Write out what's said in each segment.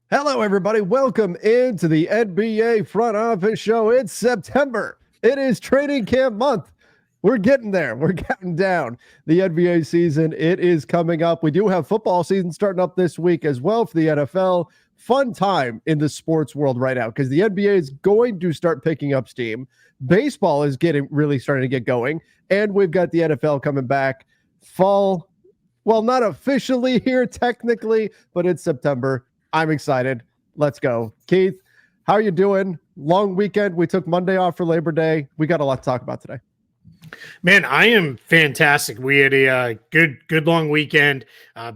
Hello, everybody. Welcome into the NBA Front Office Show. It's September. It is training camp month. We're getting there. We're counting down the NBA season. It is coming up. We do have football season starting up this week as well for the NFL. Fun time in the sports world right now because the NBA is going to start picking up steam. Baseball is really starting to get going. And we've got the NFL coming back. Fall, well, not officially here technically, but it's September. I'm excited. Let's go. Keith, how are you doing? Long weekend. We took Monday off for Labor Day. We got a lot to talk about today. Man, I am fantastic. We had a good long weekend.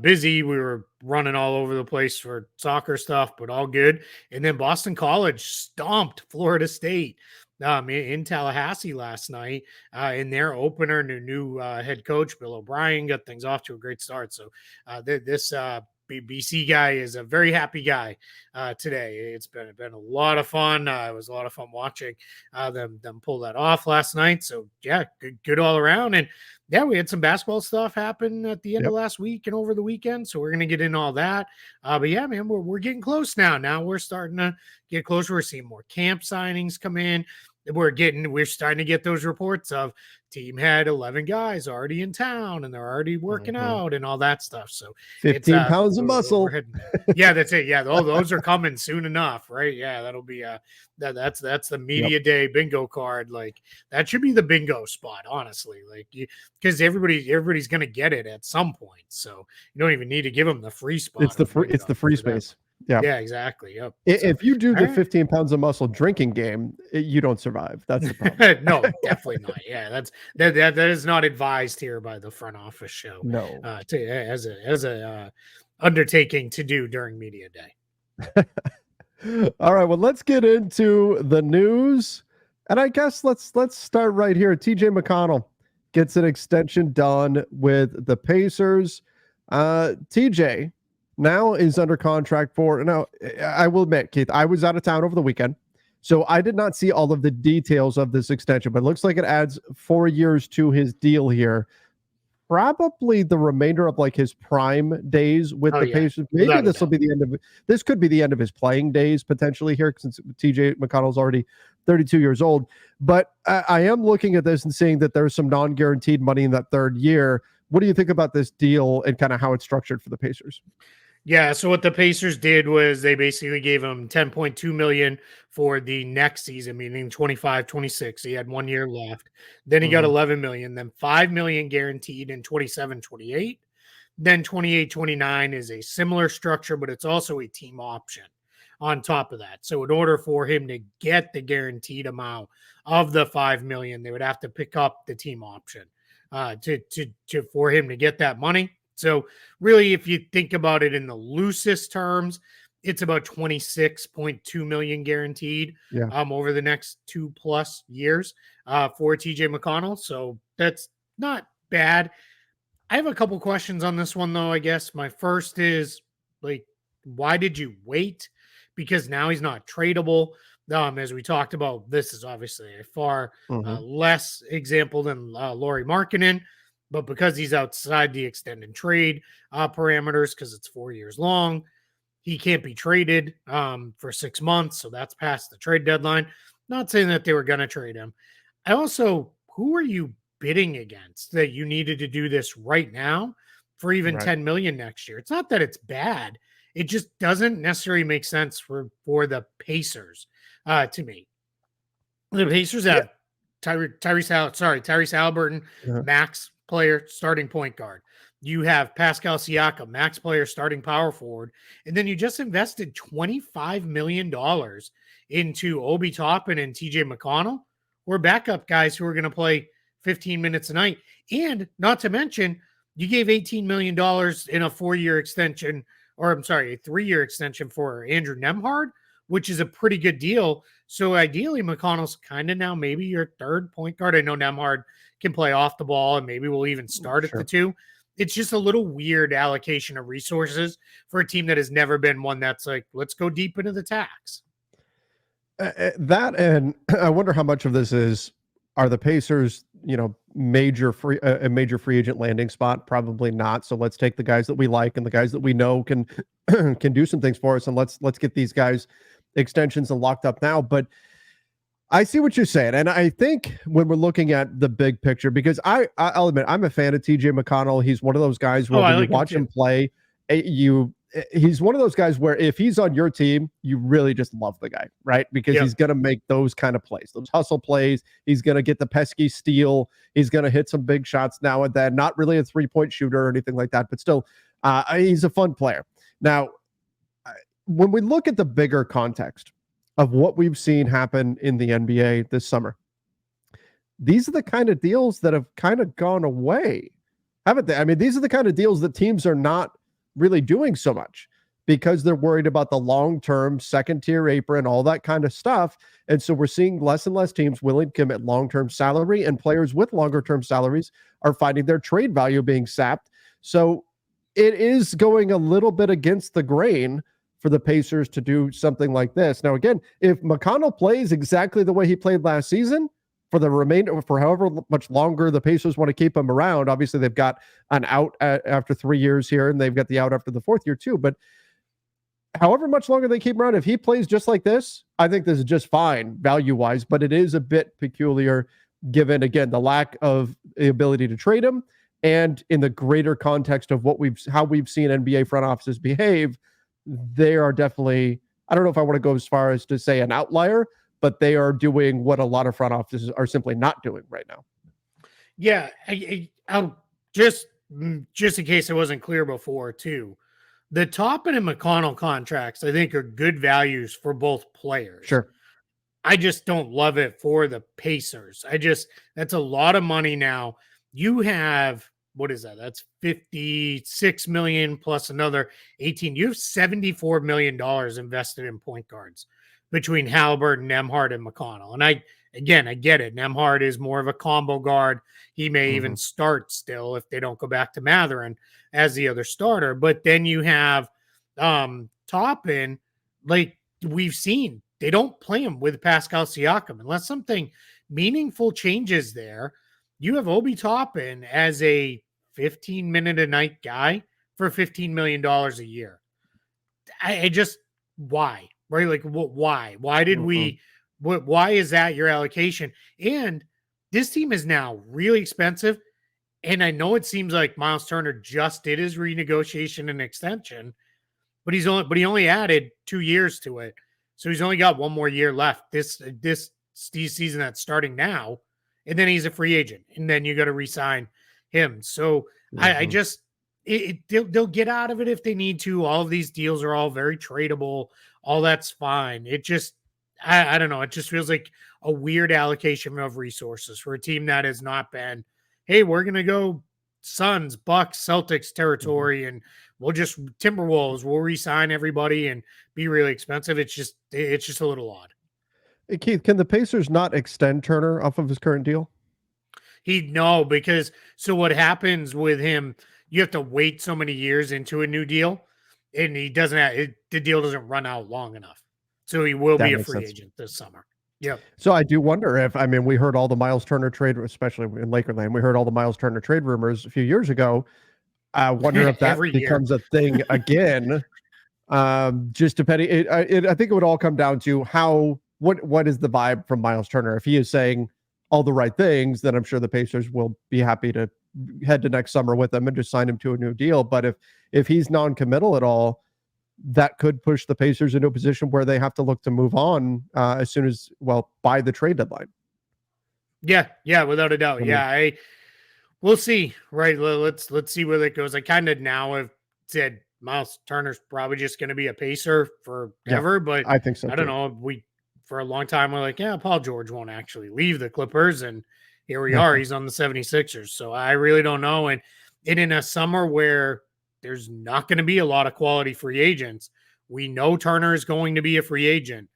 Busy. We were running all over the place for soccer stuff, but all good. And then Boston College stomped Florida State in Tallahassee last night in their opener. New head coach Bill O'Brien got things off to a great start. So this BC guy is a very happy guy today. It's been a lot of fun. It was a lot of fun watching them pull that off last night. So yeah, good all around. And yeah, we had some basketball stuff happen at the end of last week and over the weekend. So we're gonna get into all that. But yeah, man, we're getting close now. Now we're starting to get closer. We're seeing more camp signings come in. We're starting to get those reports of team had 11 guys already in town and they're already working out and all that stuff. So 15 pounds of muscle. Yeah, that's it. Yeah. Those are coming soon enough, right? Yeah. That'll be that's the media day bingo card. Like that should be the bingo spot, honestly, like because everybody's going to get it at some point. So you don't even need to give them the free spot. It's the free space. Yeah, exactly. Yep. If you do the 15 pounds of muscle drinking game, you don't survive. That's the problem. No, definitely not. Yeah, that is not advised here by the front office show. No, as a undertaking to do during media day. All right, well, let's get into the news, and I guess let's start right here. TJ McConnell gets an extension done with the Pacers. TJ now is under contract for, now I will admit, Keith, I was out of town over the weekend, so I did not see all of the details of this extension, but it looks like it adds 4 years to his deal here. Probably the remainder of like his prime days with the Pacers. Maybe this will be the end of this could be the end of his playing days potentially here, since TJ McConnell's already 32 years old. But I am looking at this and seeing that there's some non-guaranteed money in that third year. What do you think about this deal and kind of how it's structured for the Pacers? Yeah, so what the Pacers did was they basically gave him $10.2 million for the next season, meaning 25-26. He had 1 year left. Then he got $11 million, then $5 million guaranteed in 27-28. Then 28-29 is a similar structure, but it's also a team option on top of that. So in order for him to get the guaranteed amount of the $5 million, they would have to pick up the team option for him to get that money. So really, if you think about it in the loosest terms, it's about 26.2 million guaranteed over the next 2+ years for TJ McConnell. So that's not bad. I have a couple questions on this one, though, I guess. My first is, like, why did you wait? Because now he's not tradable. As we talked about, this is obviously a far less example than Lauri Markkanen. But because he's outside the extend and trade parameters, because it's 4 years long, he can't be traded for 6 months. So that's past the trade deadline. Not saying that they were going to trade him. Who are you bidding against that you needed to do this right now for even $10 million next year? It's not that it's bad. It just doesn't necessarily make sense for the Pacers to me. The Pacers have Tyrese Halliburton, max player, starting point guard. You have Pascal Siakam, max player, starting power forward. And then you just invested $25 million into Obi Toppin and TJ McConnell, or backup guys who are going to play 15 minutes a night. And not to mention, you gave $18 million in a 4-year extension, or I'm sorry, a 3-year extension for Andrew Nembhard, which is a pretty good deal. So ideally, McConnell's kind of now maybe your third point guard. I know Nembhard can play off the ball and maybe we'll even start at the 2. It's just a little weird allocation of resources for a team that has never been one that's like, let's go deep into the tax. That, and I wonder how much of this are the Pacers, major free agent landing spot? Probably not. So let's take the guys that we like and the guys that we know can can do some things for us, and let's get these guys extensions and locked up now. But I see what you're saying, and I think when we're looking at the big picture, because I'll admit I'm a fan of TJ McConnell. He's one of those guys where when you watch him play, he's one of those guys where if he's on your team, you really just love the guy, right? Because he's going to make those kind of plays, those hustle plays. He's going to get the pesky steal. He's going to hit some big shots now and then. Not really a 3-point shooter or anything like that, but still, he's a fun player. Now, when we look at the bigger context of what we've seen happen in the NBA this summer, these are the kind of deals that have kind of gone away, haven't they? I mean, these are the kind of deals that teams are not really doing so much because they're worried about the long-term second-tier apron, all that kind of stuff. And so we're seeing less and less teams willing to commit long-term salary, and players with longer-term salaries are finding their trade value being sapped. So it is going a little bit against the grain for the Pacers to do something like this. Now, again, if McConnell plays exactly the way he played last season, for the remainder, for however much longer the Pacers want to keep him around. Obviously, they've got an out after 3 years here, and they've got the out after the 4th year too. But however much longer they keep him around, if he plays just like this, I think this is just fine value-wise. But it is a bit peculiar, given again the lack of the ability to trade him, and in the greater context of how we've seen NBA front offices behave. They are definitely, I don't know if I want to go as far as to say an outlier, but they are doing what a lot of front offices are simply not doing right now. Yeah, I'll just in case it wasn't clear before too, the Toppin and McConnell contracts I think are good values for both players. Sure. I just don't love it for the Pacers. That's a lot of money now. You have, what is that? That's 56 million plus another 18. You have $74 million invested in point guards between Halliburton, Nembhard, and McConnell. And I get it. Nembhard is more of a combo guard. He may even start still if they don't go back to Mathurin as the other starter. But then you have Toppin, like we've seen, they don't play him with Pascal Siakam unless something meaningful changes there. You have Obi Toppin as a 15-minute-a-night guy for $15 million a year. I just, why? Right? Like, why? Why did why is that your allocation? And this team is now really expensive. And I know it seems like Miles Turner just did his renegotiation and extension, but he only added 2 years to it. So he's only got 1 more year left this season that's starting now. And then he's a free agent. And then you got to re-sign him. So I just, they'll get out of it if they need to. All of these deals are all very tradable. All that's fine. It just, I don't know. It just feels like a weird allocation of resources for a team that has not been, hey, we're going to go Suns, Bucks, Celtics territory, and we'll just Timberwolves, we'll re-sign everybody and be really expensive. It's just a little odd. Hey, Keith, can the Pacers not extend Turner off of his current deal? No, because so what happens with him, you have to wait so many years into a new deal, and he doesn't have the deal doesn't run out long enough. So he will be a free agent this summer. Yeah. So I do wonder if, I mean, we heard all the Miles Turner trade, especially in Lakerland, we heard all the Miles Turner trade rumors a few years ago. I wonder if that becomes a thing again. Just depending, I think it would all come down to what is the vibe from Miles Turner? If he is saying all the right things, then I'm sure the Pacers will be happy to head to next summer with him and just sign him to a new deal. But if he's non-committal at all, that could push the Pacers into a position where they have to look to move on as soon as, by the trade deadline. Yeah, without a doubt. Yeah, we'll see. Right, let's see where that goes. I kind of now have said Miles Turner's probably just going to be a Pacer forever, but I think so. I don't know. For a long time we're like, yeah, Paul George won't actually leave the Clippers, and here we are. He's on the 76ers. So I really don't know. And in a summer where there's not going to be a lot of quality free agents, we know Turner is going to be a free agent.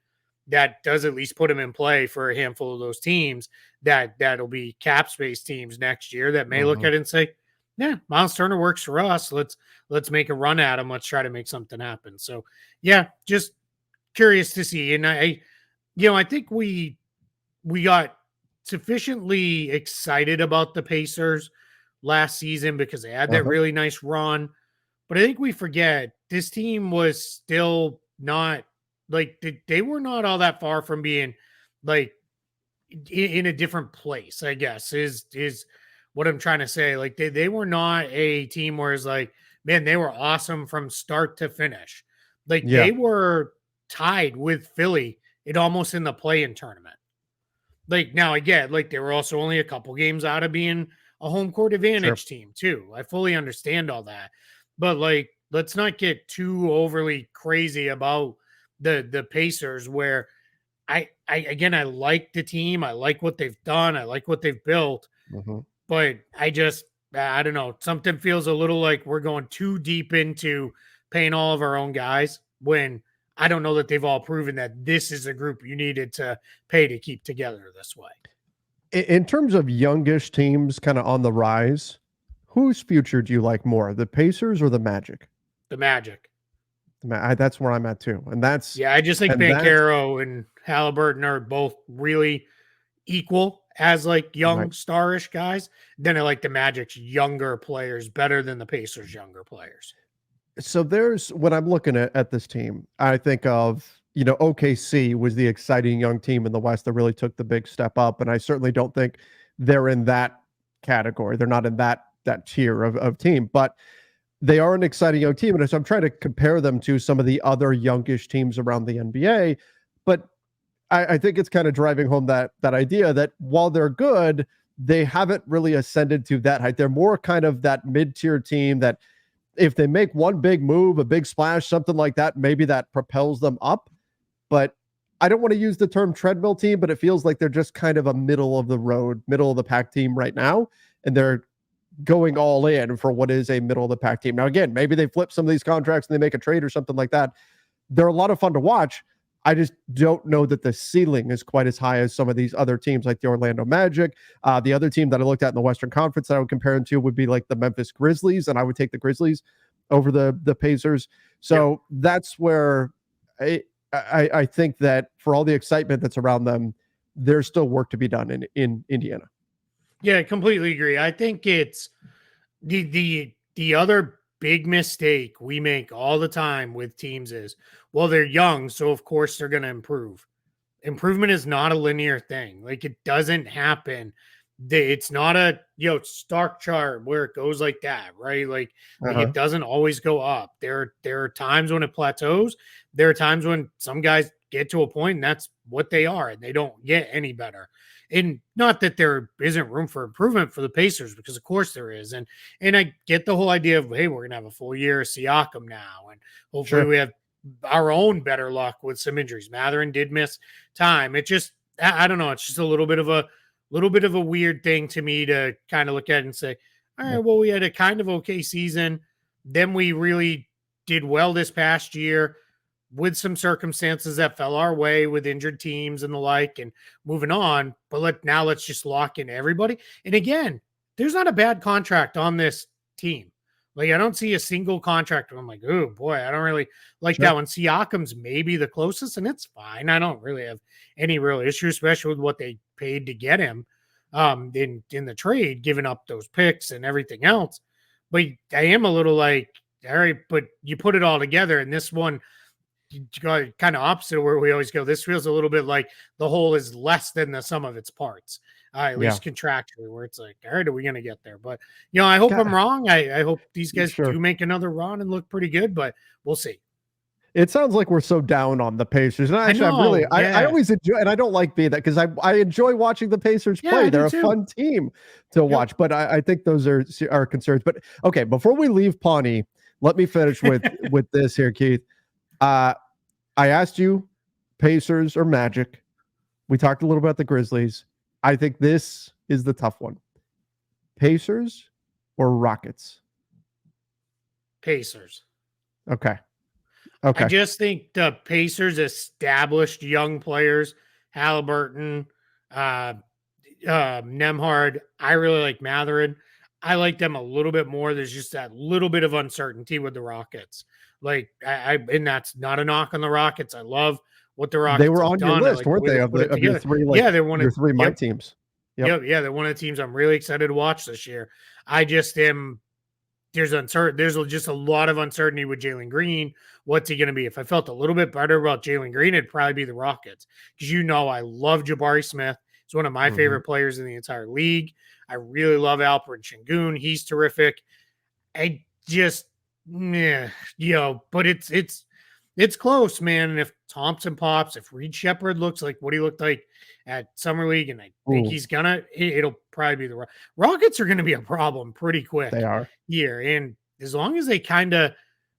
That does at least put him in play for a handful of those teams that'll be cap space teams next year that may look at it and say, yeah, Miles Turner works for us. Let's make a run at him. Let's try to make something happen. So yeah, just curious to see. And I think we got sufficiently excited about the Pacers last season because they had that really nice run. But I think we forget this team was still not like they were not all that far from being like in a different place, I guess, is what I'm trying to say. Like they were not a team where it's like, man, they were awesome from start to finish. Like Yeah. they were tied with Philly almost in the play-in tournament. Like now again, like they were also only a couple games out of being a home court advantage team too. I fully understand all that. But like let's not get too overly crazy about the Pacers where I again I like the team. I like what they've done. I like what they've built. But I don't know. Something feels a little like we're going too deep into paying all of our own guys when I don't know that they've all proven that this is a group you needed to pay to keep together this way. In terms of youngish teams kind of on the rise, whose future do you like more, the Pacers or the Magic? The Magic. That's where I'm at too. And that's, I just think Banchero and Halliburton are both really equal as like young starish guys. Then I like the Magic's younger players better than the Pacers' younger players. So when I'm looking at this team, I think of, OKC was the exciting young team in the West that really took the big step up. And I certainly don't think they're in that category. They're not in that tier of team, but they are an exciting young team. And so I'm trying to compare them to some of the other youngish teams around the NBA. But I think it's kind of driving home that idea that while they're good, they haven't really ascended to that height. They're more kind of that mid-tier team that if they make one big move, a big splash, something like that, maybe that propels them up. But I don't want to use the term treadmill team, but it feels like they're just kind of a middle of the road, middle of the pack team right now. And they're going all in for what is a middle of the pack team. Now, again, maybe they flip some of these contracts and they make a trade or something like that. They're a lot of fun to watch. I just don't know that the ceiling is quite as high as some of these other teams like the Orlando Magic. The other team that I looked at in the Western Conference that I would compare them to would be like the Memphis Grizzlies, and I would take the Grizzlies over the Pacers. So that's where I think that for all the excitement that's around them, there's still work to be done in Indiana. Yeah, I completely agree. I think it's the other big mistake we make all the time with teams is, well, they're young, so of course they're going to improve. Improvement is not a linear thing. Like it doesn't happen. It's not a stock chart where it goes like that, right? Like it doesn't always go up. There are times when it plateaus. There are times when some guys get to a point and that's what they are, and they don't get any better. And not that there isn't room for improvement for the Pacers, because of course there is. And I get the whole idea of, hey, we're gonna have a full year of Siakam now, and hopefully we have our own better luck with some injuries. Mathurin did miss time. It just, I don't know. It's just a little bit of a weird thing to me to kind of look at and say, all right, well, we had a kind of okay season. Then we really did well this past year with some circumstances that fell our way with injured teams and the like, and moving on. But let's just lock in everybody. And again, there's not a bad contract on this team. Like, I don't see a single contract where I'm like, oh boy, I don't really like that one. Siakam's maybe the closest, and it's fine. I don't really have any real issue, especially with what they paid to get him in the trade, giving up those picks and everything else. But I am a little like, all right, but you put it all together, and this one, kind of opposite where we always go, this feels a little bit like the whole is less than the sum of its parts, at least contractually, where it's like, all right, are we going to get there? But I hope I'm wrong. I hope these guys do make another run and look pretty good, but we'll see. It sounds like we're so down on the Pacers, and actually, I always enjoy, and I don't like being that because I enjoy watching the Pacers play. They're a fun team to watch, but I think those are concerns. But okay, before we leave Pawnee, let me finish with this here, Keith. I asked you Pacers or Magic. We talked a little about the Grizzlies. I think this is the tough one. Pacers or Rockets? Pacers. Okay. I just think the Pacers established young players, Halliburton, Nembhard. I really like Mathurin. I like them a little bit more. There's just that little bit of uncertainty with the Rockets. Like, and that's not a knock on the Rockets. I love what the Rockets. They were on your list, weren't they? Of your three, they were one of your three my teams. Yep. Yeah, they're one of the teams I'm really excited to watch this year. I just am there's just a lot of uncertainty with Jalen Green. What's he going to be? If I felt a little bit better about Jalen Green, it'd probably be the Rockets, because I love Jabari Smith. He's one of my favorite players in the entire league. I really love Alperen Şengün. He's terrific. I just, but it's close, man. And if Thompson pops, if Reed Shepherd looks like what he looked like at Summer League, and I think it'll probably be the Rockets are going to be a problem pretty quick. They are here. And as long as they kind of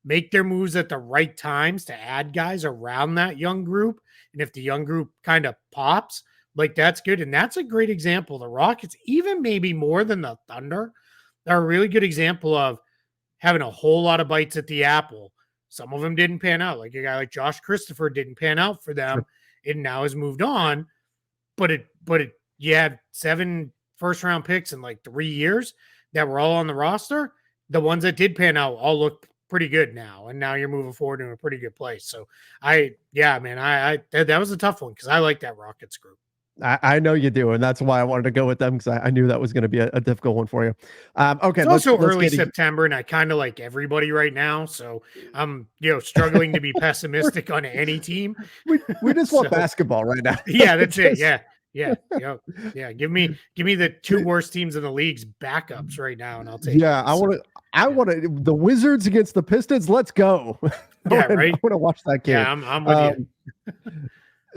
make their moves at the right times to add guys around that young group, and if the young group kind of pops, like, that's good. And that's a great example. The Rockets, even maybe more than the Thunder, are a really good example of having a whole lot of bites at the apple. Some of them didn't pan out. Like a guy like Josh Christopher didn't pan out for them, and now has moved on. But you had 7 first-round picks in like 3 years that were all on the roster. The ones that did pan out all look pretty good now, and now you're moving forward in a pretty good place. So that was a tough one, because I like that Rockets group. I know you do, and that's why I wanted to go with them, because I knew that was going to be a difficult one for you. Okay, it's also early September, and I kind of like everybody right now, so I'm struggling to be pessimistic on any team. We just want basketball right now. Yeah, that's it. Yeah. Give me the 2 worst teams in the league's backups right now, and I'll take. Yeah, I want to the Wizards against the Pistons. Let's go. Yeah, right. I want to watch that game. Yeah, I'm with you.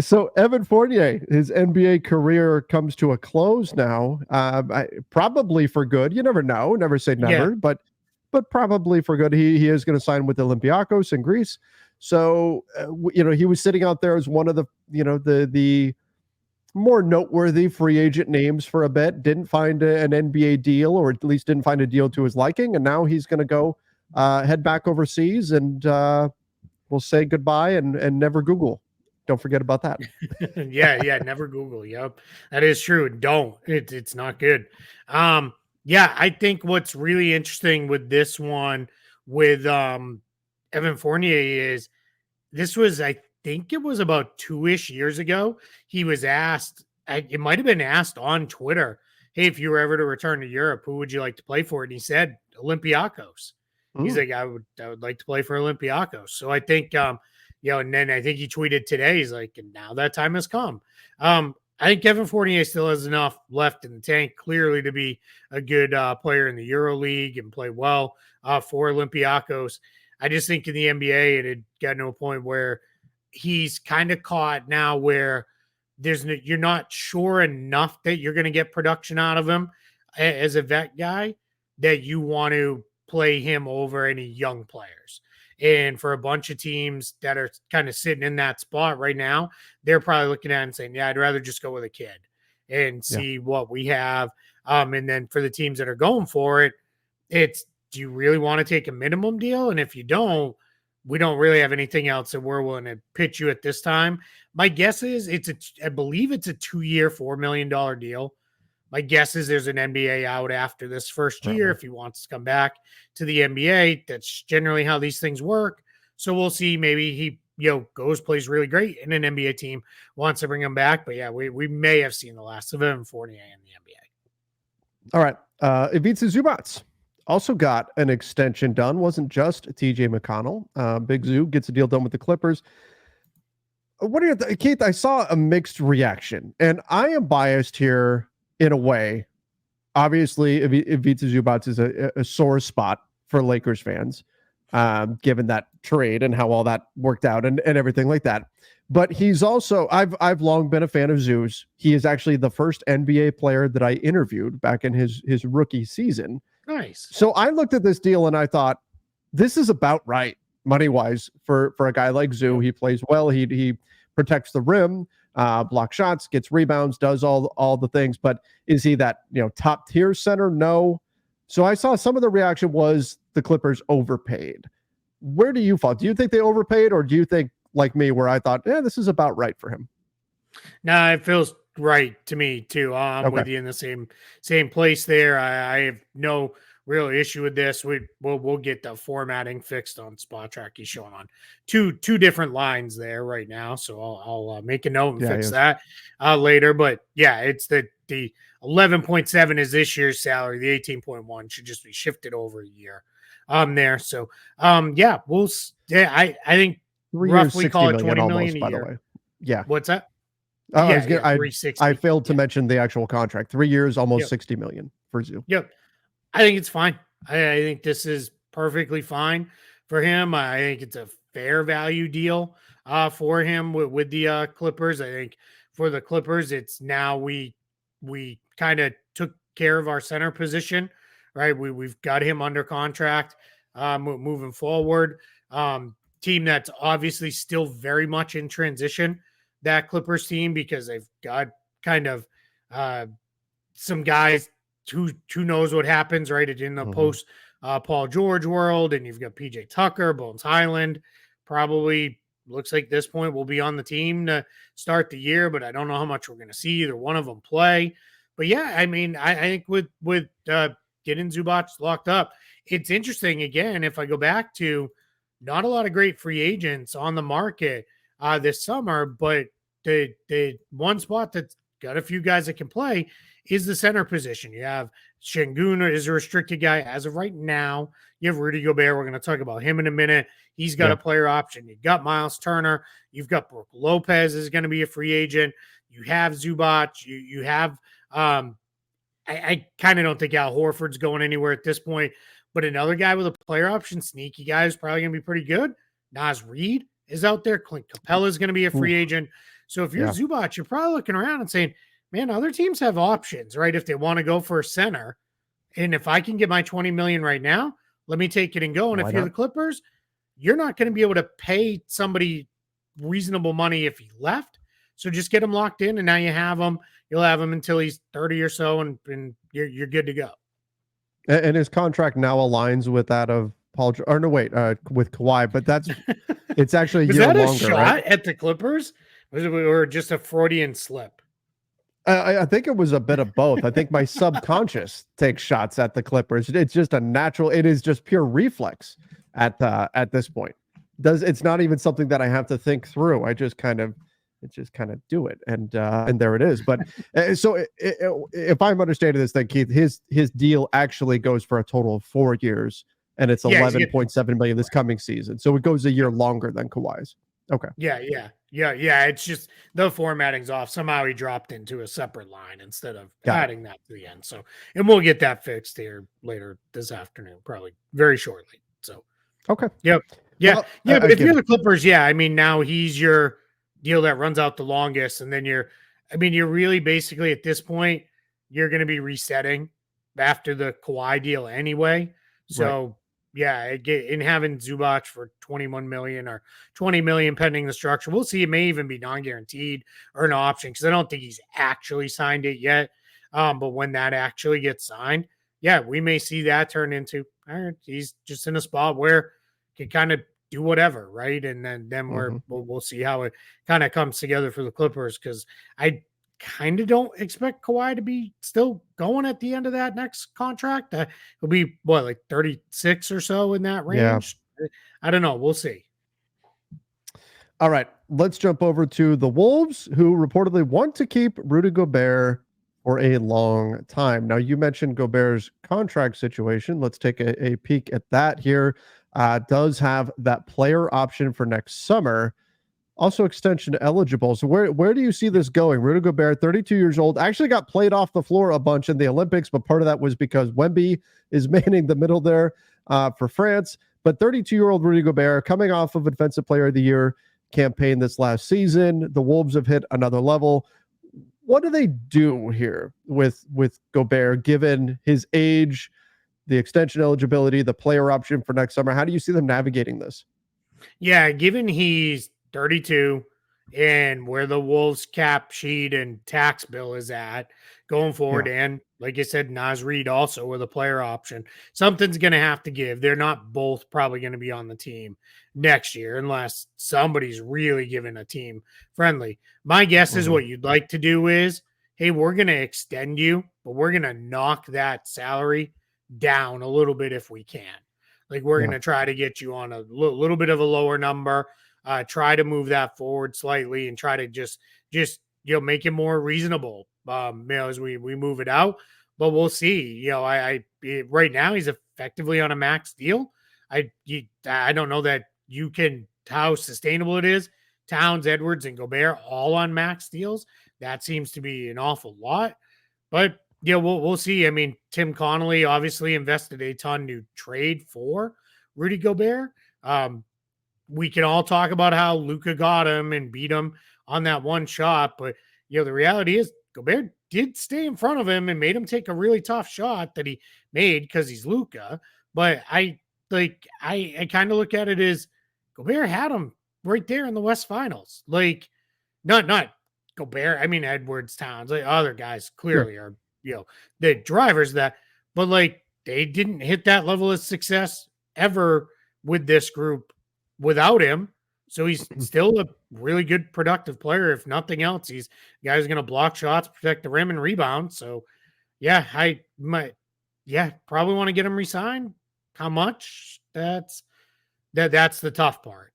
So Evan Fournier, his NBA career comes to a close now. Probably for good. You never know. Never say never. Yeah. But probably for good. He is going to sign with Olympiacos in Greece. So he was sitting out there as one of the the more noteworthy free agent names for a bit. Didn't find an NBA deal, or at least didn't find a deal to his liking, and now he's going to go head back overseas, and we'll say goodbye and never Google. Don't forget about that. yeah, never Google. Yep, that is true. Don't. It's not good. I think what's really interesting with this one with Evan Fournier is this was, I think it was about 2-ish years ago. He was asked, it might have been asked on Twitter, hey, if you were ever to return to Europe, who would you like to play for? And he said Olympiacos. He's like, I would like to play for Olympiacos. So I think, and then I think he tweeted today, he's like, now that time has come. I think Kevin Fournier still has enough left in the tank, clearly, to be a good player in the Euro League and play well for Olympiacos. I just think in the NBA, it had gotten to a point where he's kind of caught now where you're not sure enough that you're going to get production out of him as a vet guy, that you want to play him over any young players. And for a bunch of teams that are kind of sitting in that spot right now, they're probably looking at it and saying, yeah, I'd rather just go with a kid and see what we have. And then for the teams that are going for it, it's, do you really want to take a minimum deal? And if you don't, we don't really have anything else that we're willing to pitch you at this time. My guess is I believe it's a 2-year, $4 million deal. My guess is there's an NBA out after this first year if he wants to come back to the NBA. That's generally how these things work. So we'll see. Maybe he goes, plays really great, and an NBA team wants to bring him back. But yeah, we may have seen the last of him, Fournier, in the NBA. All right. Ivica Zubac also got an extension done. Wasn't just TJ McConnell. Big Zoo gets a deal done with the Clippers. What are you, Keith? I saw a mixed reaction, and I am biased here in a way. Obviously, Ivica Zubac is a sore spot for Lakers fans, given that trade and how all that worked out and everything like that. But he's also, I've long been a fan of Zeus. He is actually the first NBA player that I interviewed back in his rookie season. Nice. So I looked at this deal and I thought, this is about right, money-wise, for a guy like Zoo. He plays well. He protects the rim, block shots, gets rebounds, does all the things. But is he that top tier center? No. So I saw some of the reaction was the Clippers overpaid. Where do you fall? Do you think they overpaid, or do you think like me, where I thought, this is about right for him? No, it feels right to me too. I'm with you in the same place there. I have no real issue with this. We'll get the formatting fixed on Spot Track. He's showing on two different lines there right now, so I'll make a note and fix that later. But yeah, it's the 11.7 is this year's salary. The 18.1 should just be shifted over a year there. So yeah, I think 3 roughly years, call it 60 20 million million almost, a by the year. way. Yeah. What's that? I 360. failed to mention the actual contract. 3 years, almost 60 million for Zoo. Yep. I think it's fine. I think this is perfectly fine for him. I think it's a fair value deal for him with the Clippers. I think for the Clippers, it's now we kind of took care of our center position, right? We've got him under contract moving forward. Team that's obviously still very much in transition, that Clippers team, because they've got kind of some guys who knows what happens, right? In the post Paul George world, and you've got PJ Tucker, Bones Highland, probably looks like this point will be on the team to start the year, but I don't know how much we're going to see either one of them play. But yeah, I mean, I think with getting Zubac locked up, it's interesting. Again, if I go back to not a lot of great free agents on the market this summer, but the one spot that's got a few guys that can play is the center position. You have Şengün is a restricted guy as of right now. You have Rudy Gobert. We're going to talk about him in a minute. He's got a player option. You've got Miles Turner. You've got Brook Lopez is going to be a free agent. You have Zubac. You have I kind of don't think Al Horford's going anywhere at this point, but another guy with a player option, sneaky guy, is probably going to be pretty good. Naz Reid is out there. Clint Capella is going to be a free agent. So if you're Zubac, you're probably looking around and saying, man, other teams have options, right? If they want to go for a center, and if I can get my 20 million right now, let me take it and go. And if you're the Clippers, you're not going to be able to pay somebody reasonable money if he left. So just get him locked in, and now you have him. You'll have him until he's 30 or so, and you're good to go. And his contract now aligns with that of Paul, or no, wait, with Kawhi, but it's actually a year longer, Was that a shot right? at the Clippers? Or just a Freudian slip? I think it was a bit of both. I think my subconscious takes shots at the Clippers. It's just a natural. It is just pure reflex at this point. It's not even something that I have to think through. I just kind of do it, and there it is. But so if I'm understanding this, then Keith, his deal actually goes for a total of 4 years, and it's 11.7 million this coming season. So it goes a year longer than Kawhi's. Okay. Yeah. It's just the formatting's off. Somehow he dropped into a separate line instead of adding that to the end. So, and we'll get that fixed here later this afternoon, probably very shortly. So, okay. Yep. Yeah. Well, yeah. But if you're the Clippers, I mean, now he's your deal that runs out the longest. And then you're really basically at this point, you're going to be resetting after the Kawhi deal anyway. So, in having Zubac for 21 million or 20 million pending the structure, we'll see. It may even be non-guaranteed or an option, because I don't think he's actually signed it yet. But when that actually gets signed, we may see that turn into, all right, he's just in a spot where he can kind of do whatever, right? And then we'll see how it kind of comes together for the Clippers, because I kind of don't expect Kawhi to be still going at the end of that next contract. It'll be like 36 or so in that range. I don't know. We'll see. All right, let's jump over to the Wolves, who reportedly want to keep Rudy Gobert for a long time. Now, you mentioned Gobert's contract situation. Let's take a peek at that here. Does have that player option for next summer. Also extension eligible. So where do you see this going? Rudy Gobert, 32 years old, actually got played off the floor a bunch in the Olympics, but part of that was because Wemby is manning the middle there for France. But 32-year-old Rudy Gobert, coming off of Defensive Player of the Year campaign this last season, the Wolves have hit another level. What do they do here with Gobert, given his age, the extension eligibility, the player option for next summer? How do you see them navigating this? Yeah, given he's 32 and where the Wolves cap sheet and tax bill is at going forward, and like I said, Naz Reid also with a player option, something's going to have to give. They're not both probably going to be on the team next year unless somebody's really giving a team friendly. My guess is what you'd like to do is, hey, we're going to extend you, but we're going to knock that salary down a little bit if we can. Like we're going to try to get you on a little bit of a lower number, try to move that forward slightly and try to just, make it more reasonable, as we move it out, but we'll see. Right now he's effectively on a max deal. I don't know that you can, how sustainable it is. Towns, Edwards, and Gobert all on max deals. That seems to be an awful lot, but we'll see. I mean, Tim Connolly obviously invested a ton to trade for Rudy Gobert. We can all talk about how Luka got him and beat him on that one shot, but the reality is Gobert did stay in front of him and made him take a really tough shot that he made because he's Luka. But I kind of look at it as Gobert had him right there in the West Finals. Like, not Gobert. I mean, Edwards, Towns, like other guys clearly are, the drivers of that, but like they didn't hit that level of success ever with this group without him. So he's still a really good productive player. If nothing else, he's a guy who's going to block shots, protect the rim, and rebound. So I might, probably want to get him re-signed. How much? That's the tough part.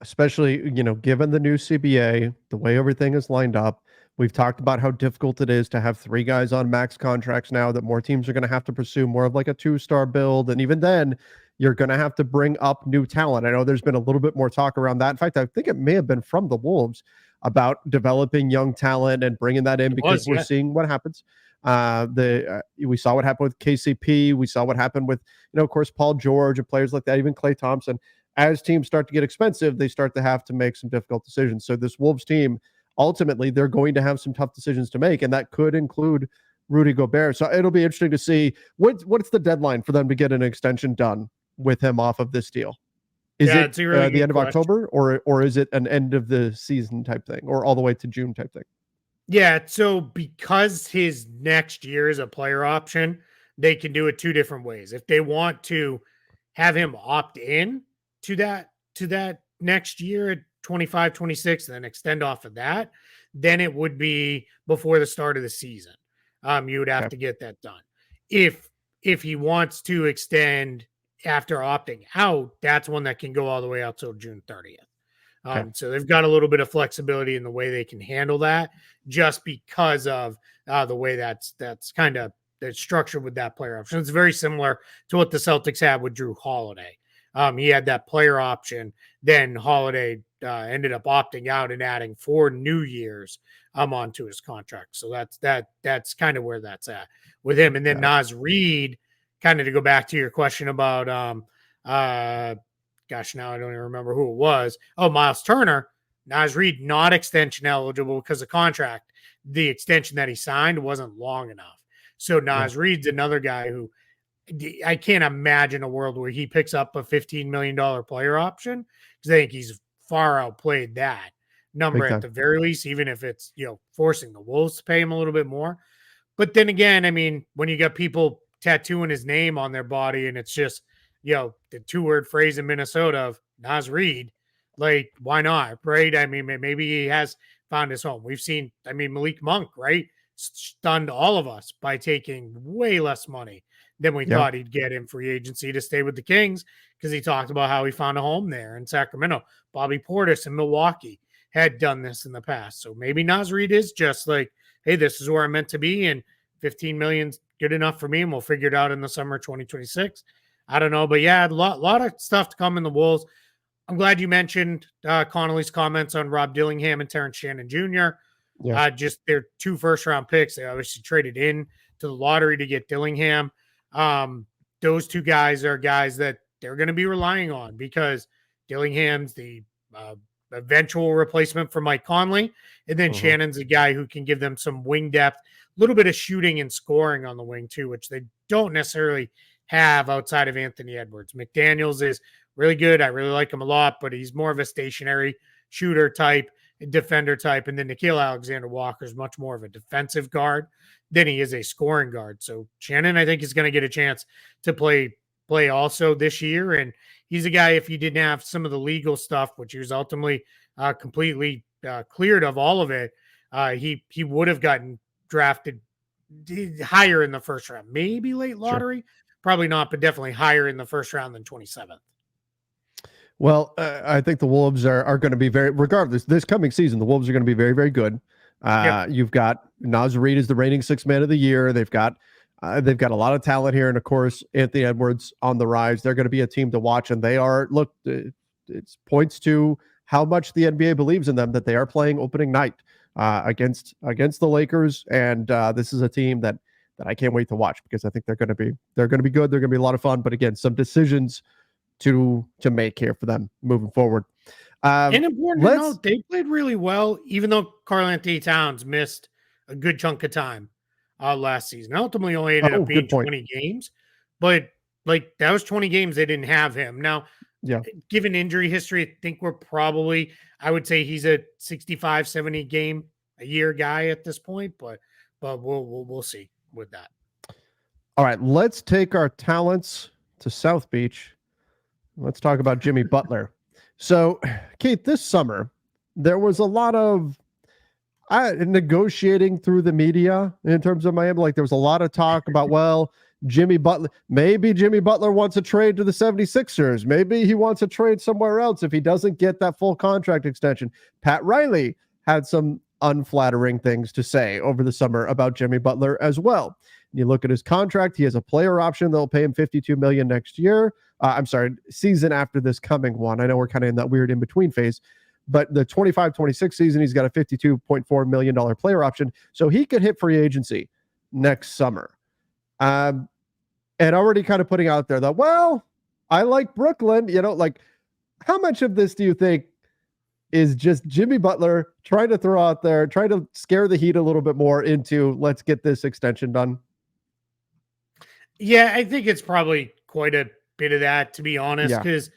Especially, given the new CBA, the way everything is lined up. We've talked about how difficult it is to have 3 guys on max contracts now, that more teams are going to have to pursue more of like a 2-star build. And even then, you're going to have to bring up new talent. I know there's been a little bit more talk around that. In fact, I think it may have been from the Wolves about developing young talent and bringing that in because we're seeing what happens. We saw what happened with KCP. We saw what happened with, of course, Paul George and players like that, even Klay Thompson. As teams start to get expensive, they start to have to make some difficult decisions. So this Wolves team, ultimately, they're going to have some tough decisions to make, and that could include Rudy Gobert. So it'll be interesting to see what's the deadline for them to get an extension done with him off of this deal. Is it really the end of October, or is it an end of the season type thing, or all the way to June type thing? Yeah, so because his next year is a player option, they can do it 2 different ways. If they want to have him opt in to that next year at 25, 26, and then extend off of that, then it would be before the start of the season. You would have to get that done. If he wants to extend after opting out, that's one that can go all the way out till June 30th. So they've got a little bit of flexibility in the way they can handle that, just because of the way that's kind of structured with that player option. It's very similar to what the Celtics had with Drew Holiday. He had that player option. Then Holiday ended up opting out and adding 4 New Years onto his contract. So that's kind of where that's at with him. And then Naz Reid, kind of to go back to your question about gosh, now I don't even remember who it was. Oh, Miles Turner. Naz Reid not extension eligible because the contract, the extension that he signed wasn't long enough. So Naz Reid's another guy who I can't imagine a world where he picks up a $15 million player option, because I think he's far outplayed that number at the very least, even if it's, forcing the Wolves to pay him a little bit more. But then again, I mean, when you got people tattooing his name on their body and it's just, the 2-word phrase in Minnesota of Naz Reid, like, why not? Right. I mean, maybe he has found his home. We've seen, Malik Monk, right, stunned all of us by taking way less money than we thought he'd get in free agency to stay with the Kings, because he talked about how he found a home there in Sacramento. Bobby Portis in Milwaukee had done this in the past. So maybe Naz Reid is just like, hey, this is where I'm meant to be, and 15 million's good enough for me, and we'll figure it out in the summer 2026. I don't know, but a lot of stuff to come in the Wolves. I'm glad you mentioned Connolly's comments on Rob Dillingham and Terrence Shannon Jr. Just their 2 first-round picks. They obviously traded in to the lottery to get Dillingham. Those 2 guys are guys that they're going to be relying on, because Dillingham's the eventual replacement for Mike Conley, and then Shannon's a guy who can give them some wing depth, a little bit of shooting and scoring on the wing too, which they don't necessarily have outside of Anthony Edwards. McDaniels is really good. I really like him a lot, but he's more of a stationary shooter type, defender type. And then Nickeil Alexander-Walker is much more of a defensive guard than he is a scoring guard. So Shannon, I think, is going to get a chance to play also this year. And he's a guy, if he didn't have some of the legal stuff, which he was ultimately completely cleared of all of it, he would have gotten drafted higher in the first round, maybe late lottery, Sure. probably not, but definitely higher in the first round than 27th. Well, I think the Wolves are going to be regardless, this coming season, the Wolves are going to be very, very good. Yep. You've got Naz Reid is the reigning sixth man of the year. They've got a lot of talent here. And of course, Anthony Edwards on the rise. They're going to be a team to watch. And they are, look, it points to how much the NBA believes in them that they are playing opening night against the Lakers. And this is a team that I can't wait to watch because I think they're going to be good. They're going to be a lot of fun. But again, some decisions to make here for them moving forward. And important to note, they played really well, even though Karl-Anthony Towns missed a good chunk of time last season. Ultimately, only ended up being 20 games, but like that was 20 games they didn't have him. Now, given injury history, I think I would say he's a 65, 70 game a year guy at this point, but we'll see with that. All right, let's take our talents to South Beach. Let's talk about Jimmy Butler. So, Keith, this summer, there was a lot of negotiating through the media in terms of Miami. Like, there was a lot of talk about, well, maybe Jimmy Butler wants a trade to the 76ers. Maybe he wants a trade somewhere else if he doesn't get that full contract extension. Pat Riley had some unflattering things to say over the summer about Jimmy Butler as well. You look at his contract, he has a player option that'll pay him $52 million next year. Season after this coming one. I know we're kind of in that weird in-between phase, but the 25-26 season, he's got a $52.4 million player option. So he could hit free agency next summer. And already kind of putting out there that, well, I like Brooklyn. Like, how much of this do you think is just Jimmy Butler trying to throw out there, trying to scare the Heat a little bit more into let's get this extension done? Yeah, I think it's probably quite a bit of that, to be honest, because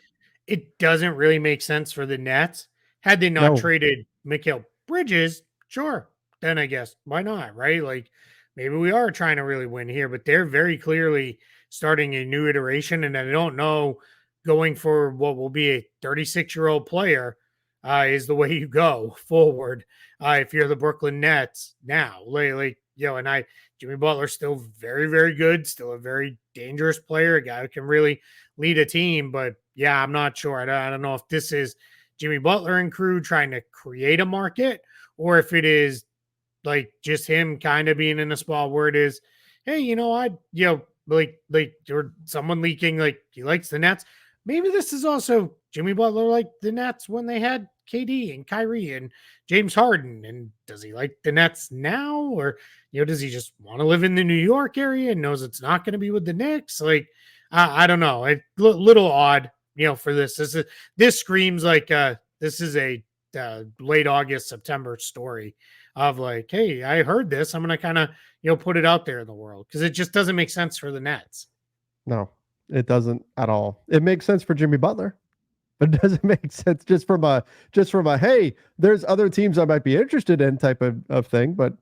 it doesn't really make sense for the Nets. Had they not traded Mikal Bridges, sure, then I guess why not, right? Like maybe we are trying to really win here, but they're very clearly starting a new iteration, and I don't know, going for what will be a 36-year-old player is the way you go forward if you're the Brooklyn Nets now. Jimmy Butler's still very, very good, still a very dangerous player, a guy who can really lead a team. But yeah, I'm not sure. I don't know if this is Jimmy Butler and crew trying to create a market, or if it is like just him kind of being in a spot where it is, hey, or someone leaking like he likes the Nets. Maybe this is also Jimmy Butler like the Nets when they had KD and Kyrie and James Harden. And does he like the Nets now? Or, does he just want to live in the New York area and knows it's not going to be with the Knicks? Like, I don't know. It's a little odd, for this. This screams like this is a late August, September story of like, hey, I heard this. I'm going to kind of, put it out there in the world because it just doesn't make sense for the Nets. No, it doesn't at all. It makes sense for Jimmy Butler, but it doesn't make sense just from a hey, there's other teams I might be interested in type of thing. But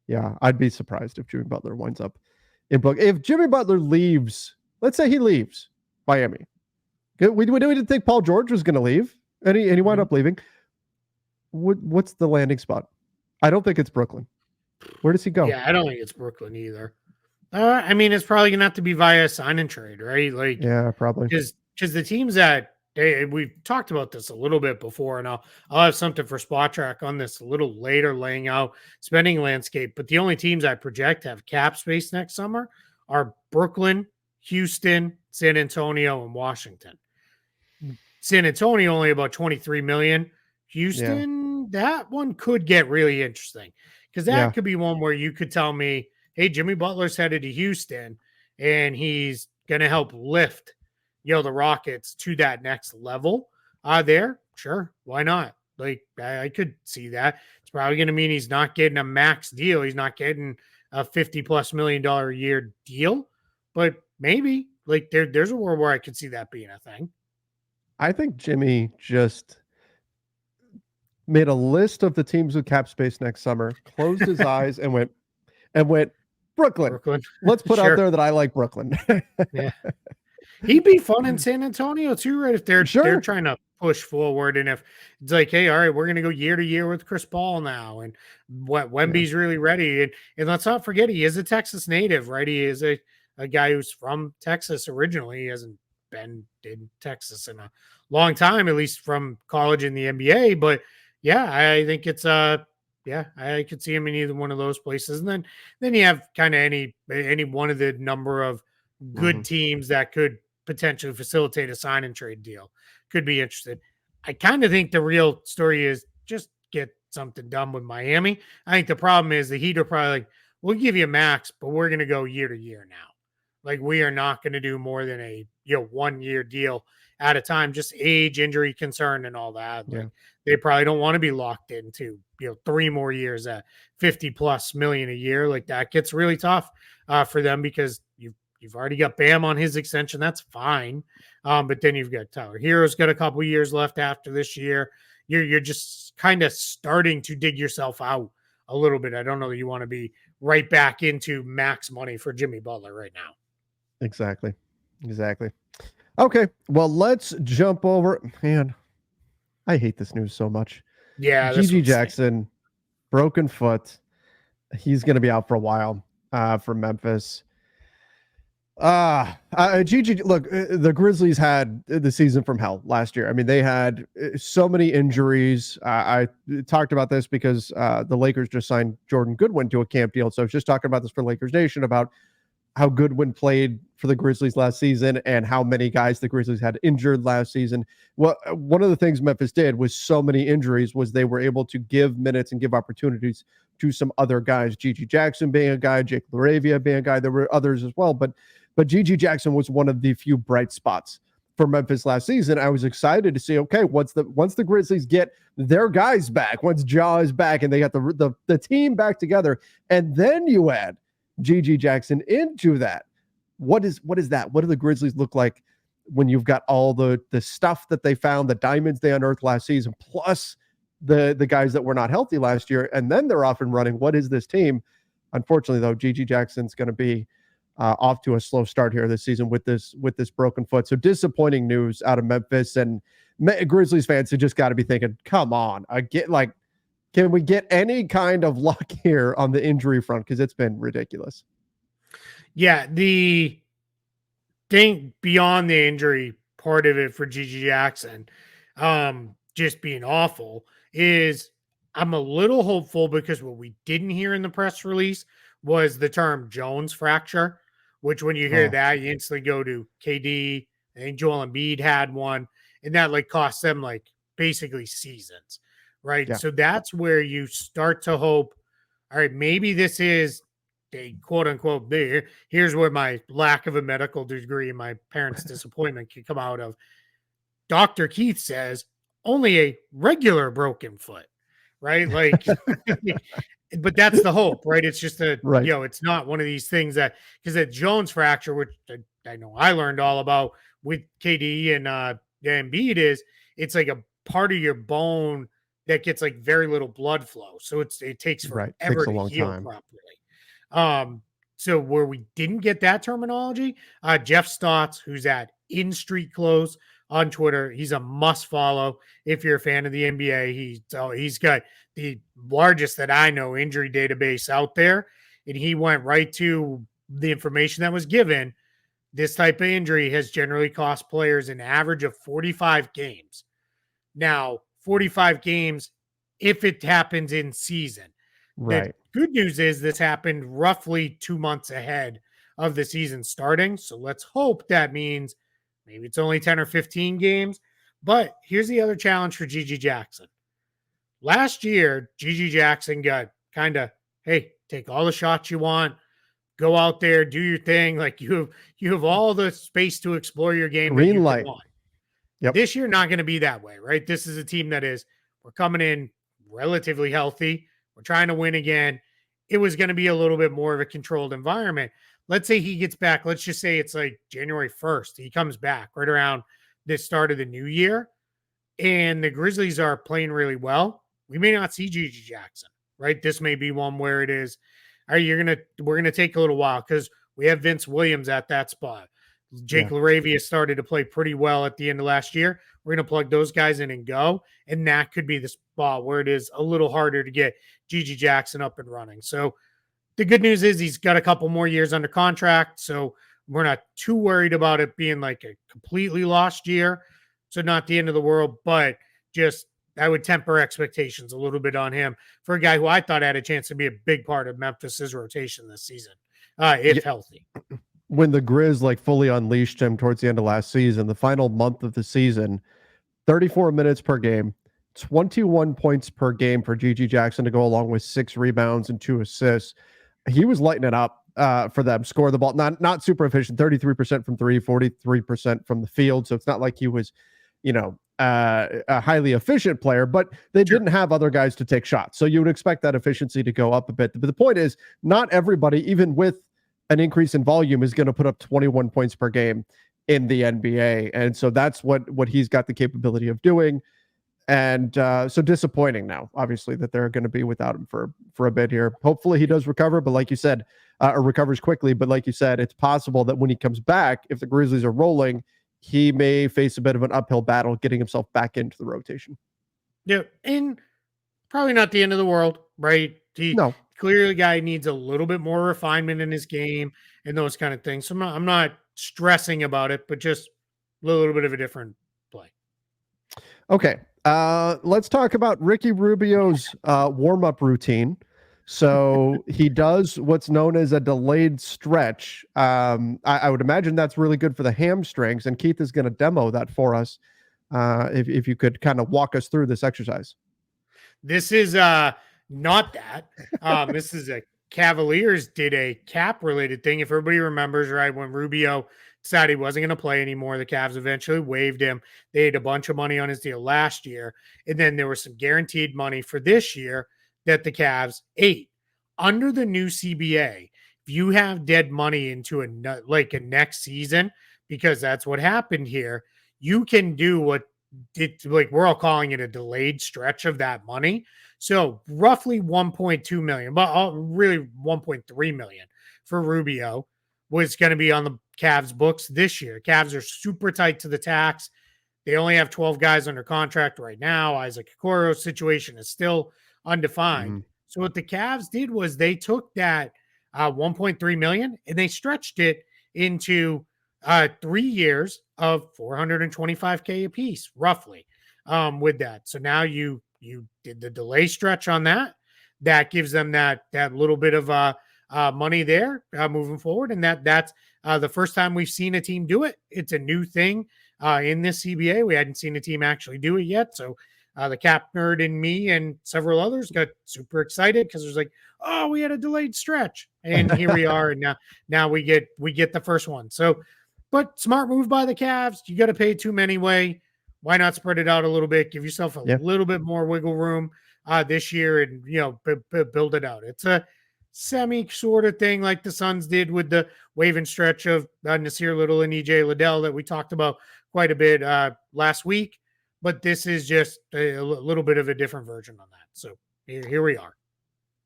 yeah, I'd be surprised if Jimmy Butler winds up in Brooklyn. If Jimmy Butler leaves, let's say he leaves Miami. We didn't think Paul George was going to leave, and he wound up leaving. What's the landing spot? I don't think it's Brooklyn. Where does he go? Yeah, I don't think it's Brooklyn either. It's probably gonna have to be via sign and trade, right? Like, yeah, probably because the teams that we've talked about this a little bit before, and I'll have something for Spot Track on this a little later, laying out spending landscape. But the only teams I project have cap space next summer are Brooklyn, Houston, San Antonio, and Washington. San Antonio only about 23 million. Houston, that one could get really interesting. Because that could be one where you could tell me, hey, Jimmy Butler's headed to Houston and he's going to help lift, the Rockets to that next level there. Sure. Why not? Like, I could see that. It's probably going to mean he's not getting a max deal. He's not getting a $50+ million a year deal, but maybe like there's a world where I could see that being a thing. I think Jimmy just made a list of the teams with cap space next summer, closed his eyes and went Brooklyn. Let's put out there that I like Brooklyn. Yeah. He'd be fun in San Antonio too, right? If they're trying to push forward. And if it's like, hey, all right, we're going to go year to year with Chris Paul now, and what Wemby's really ready. And let's not forget, he is a Texas native, right? He is a guy who's from Texas originally. He hasn't been in Texas in a long time, at least from college in the NBA. But yeah, I think it's yeah, I could see him in either one of those places. And then you have kind of any one of the number of good teams that could potentially facilitate a sign and trade deal. Could be interested. I kind of think the real story is just get something done with Miami. I think the problem is the Heat are probably like, we'll give you a max, but we're going to go year to year now. Like, we are not going to do more than a 1 year deal at a time, just age, injury concern, and all that. Like, they probably don't want to be locked into 3 more years at 50 plus million a year. Like, that gets really tough for them, because you've already got Bam on his extension. That's fine. But then you've got Tyler Hero's got a couple years left after this year. You're just kind of starting to dig yourself out a little bit. I don't know that you want to be right back into max money for Jimmy Butler right now. Exactly. Okay, well, let's jump over. Man, I hate this news so much. Yeah, GG Jackson, broken foot. He's going to be out for a while from Memphis. GG, look, the Grizzlies had the season from hell last year. I mean, they had so many injuries. I talked about this because the Lakers just signed Jordan Goodwin to a camp deal. So I was just talking about this for Lakers Nation about how Goodwin played for the Grizzlies last season and how many guys the Grizzlies had injured last season. Well, one of the things Memphis did with so many injuries was they were able to give minutes and give opportunities to some other guys. GG Jackson being a guy, Jake LaRavia being a guy. There were others as well, but GG Jackson was one of the few bright spots for Memphis last season. I was excited to see, okay, once the Grizzlies get their guys back, once Ja is back and they got the team back together, and then you add GG Jackson into that. What is that? What do the Grizzlies look like when you've got all the stuff that they found, the diamonds they unearthed last season, plus the guys that were not healthy last year, and then they're off and running? What is this team? Unfortunately, though, GG Jackson's going to be off to a slow start here this season with this broken foot. So disappointing news out of Memphis, and Grizzlies fans have just got to be thinking, come on, can we get any kind of luck here on the injury front? Because it's been ridiculous. Yeah, the thing beyond the injury part of it for GG Jackson, just being awful, is I'm a little hopeful, because what we didn't hear in the press release was the term Jones fracture, which when you hear that, you instantly go to KD. I think Joel Embiid had one, and that like cost them like basically seasons. Right. Yeah. So that's where you start to hope, all right, maybe this is a quote unquote, here's where my lack of a medical degree and my parents' disappointment can come out of. Dr. Keith says only a regular broken foot, right? Like, but that's the hope, right? It's just it's not one of these things that, because that Jones fracture, which I know I learned all about with KD and Embiid, is it's like a part of your bone that gets like very little blood flow. So it takes forever to heal properly. So where we didn't get that terminology, Jeff Stotts, who's at In Street Clothes on Twitter, he's a must follow if you're a fan of the NBA. He's got the largest that I know injury database out there, and he went right to the information that was given. This type of injury has generally cost players an average of 45 games. Now, 45 games if it happens in season. Right. The good news is this happened roughly 2 months ahead of the season starting. So let's hope that means maybe it's only 10 or 15 games. But here's the other challenge for GG Jackson. Last year, GG Jackson got kind of, hey, take all the shots you want. Go out there, do your thing. Like you have all the space to explore your game. Green light. Yep. This year, not going to be that way, right? This is a team that we're coming in relatively healthy. We're trying to win again. It was going to be a little bit more of a controlled environment. Let's say he gets back. Let's just say it's like January 1st. He comes back right around the start of the new year, and the Grizzlies are playing really well. We may not see GG Jackson, right? This may be one where it is, all right, we're going to take a little while because we have Vince Williams at that spot. Jake LaRavia started to play pretty well at the end of last year. We're going to plug those guys in and go. And that could be the spot where it is a little harder to get Gigi Jackson up and running. So the good news is he's got a couple more years under contract. So we're not too worried about it being like a completely lost year. So not the end of the world, but just I would temper expectations a little bit on him for a guy who I thought had a chance to be a big part of Memphis's rotation this season, if healthy. When the Grizz like fully unleashed him towards the end of last season, the final month of the season, 34 minutes per game, 21 points per game for Gigi Jackson to go along with 6 rebounds and 2 assists. He was lighting it up for them, score the ball, not super efficient, 33% from 3, 43% from the field. So it's not like he was, a highly efficient player, but they didn't have other guys to take shots. So you would expect that efficiency to go up a bit. But the point is, not everybody, even with an increase in volume, is going to put up 21 points per game in the NBA. And so that's what he's got the capability of doing. And so disappointing now, obviously, that they're going to be without him for a bit here. Hopefully he does recover, but like you said, or recovers quickly. But like you said, it's possible that when he comes back, if the Grizzlies are rolling, he may face a bit of an uphill battle getting himself back into the rotation. Yeah, and probably not the end of the world, right? No. Clearly, the guy needs a little bit more refinement in his game and those kind of things. So I'm not stressing about it, but just a little bit of a different play. Okay. Let's talk about Ricky Rubio's warm-up routine. So he does what's known as a delayed stretch. I would imagine that's really good for the hamstrings, and Keith is going to demo that for us. If you could kind of walk us through this exercise. This is not that. This is a Cavaliers did a cap related thing. If everybody remembers, right, when Rubio decided he wasn't going to play anymore, the Cavs eventually waived him. They had a bunch of money on his deal last year, and then there was some guaranteed money for this year that the Cavs ate. Under the new CBA, if you have dead money into a next season, because that's what happened here, you can do what we're all calling it a delayed stretch of that money. So roughly 1.2 million, but really 1.3 million for Rubio was going to be on the Cavs books this year. Cavs are super tight to the tax. They only have 12 guys under contract right now. Isaac Okoro's situation is still undefined. Mm-hmm. So what the Cavs did was they took that 1.3 million and they stretched it into 3 years of $425K a piece, roughly, with that. So now you did the delay stretch on that. That gives them that little bit of money there moving forward, and that's the first time we've seen a team do it. It's a new thing in this CBA. We hadn't seen a team actually do it yet, so the cap nerd and me and several others got super excited because it was like, oh, we had a delayed stretch, and here we are, and now we get the first one. So, but smart move by the Cavs. You got to pay to them anyway. Why not spread it out a little bit? Give yourself a little bit more wiggle room this year, and build it out. It's a semi sort of thing like the Suns did with the wave and stretch of Nasir Little and EJ Liddell that we talked about quite a bit last week. But this is just a little bit of a different version on that. So here we are.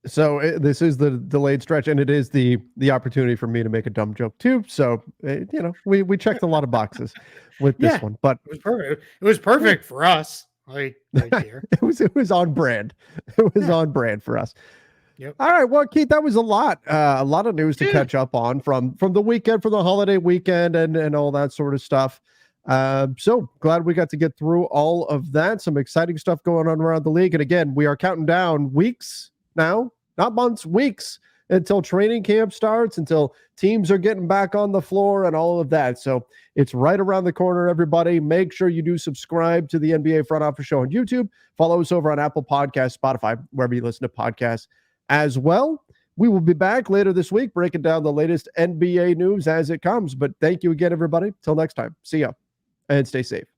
So this is the delayed stretch, and it is the opportunity for me to make a dumb joke too. So we checked a lot of boxes with this one, but it was perfect. It was perfect for us. Right here. it was on brand. It was on brand for us. Yep. All right. Well, Keith, that was a lot of news to catch up on from the weekend, from the holiday weekend, and all that sort of stuff. So glad we got to get through all of that. Some exciting stuff going on around the league. And again, we are counting down weeks now, not months, weeks until training camp starts, until teams are getting back on the floor and all of that. So it's right around the corner, everybody. Make sure you do subscribe to the NBA Front Office Show on YouTube. Follow us over on Apple Podcasts, Spotify, wherever you listen to podcasts as well. We will be back later this week breaking down the latest NBA news as it comes. But thank you again, everybody. Till next time. See ya and stay safe.